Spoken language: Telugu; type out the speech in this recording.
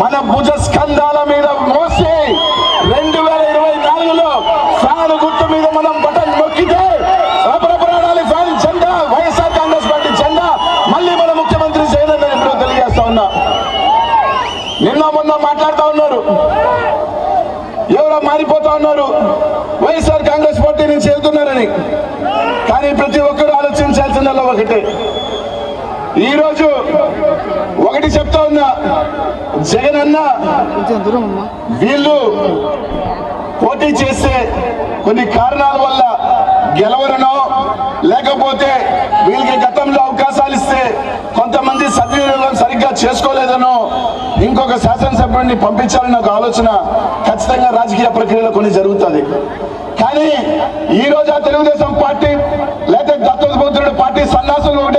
మన భుజ స్కంధాల మీద మోసి 2024లో ఫ్యాన్ గుర్తు మీద మనం బటన్ నొక్కితే రపరపరాడాలి ఫ్యాన్ జెండా, వైఎస్ఆర్ కాంగ్రెస్ పార్టీ జెండా మళ్ళీ మన ముఖ్యమంత్రి చేయదని ఇప్పుడు తెలియజేస్తా ఉన్నా. నిన్న మొన్న మాట్లాడుతూ ఉన్నారు, ఎవరో మారిపోతా ఉన్నారు, వైఎస్ఆర్ కాంగ్రెస్ పార్టీ నుంచి వెళ్తున్నారని. కానీ ప్రతి ఒక్కరూ ఆలోచించాల్సిందల్లా ఒకటే, ఈరోజు ఒకటి చెప్తా ఉన్నా, జగన్ అన్న వీళ్ళు పోటీ చేస్తే కొన్ని కారణాల వల్ల గెలవరనో లేకపోతే వీళ్ళకి గతంలో అవకాశాలు ఇస్తే కొంతమంది సద్వినియోగం సరిగ్గా చేసుకోలేదనో ఇంకొక శాసనసభ్యుడిని పంపించాలని ఒక ఆలోచన ఖచ్చితంగా రాజకీయ ప్రక్రియలో కొన్ని జరుగుతుంది. కానీ ఈ రోజు ఆ తెలుగుదేశం పార్టీ లేదా దత్తపుత్రుడు పార్టీ సన్నాసులు ఒకటే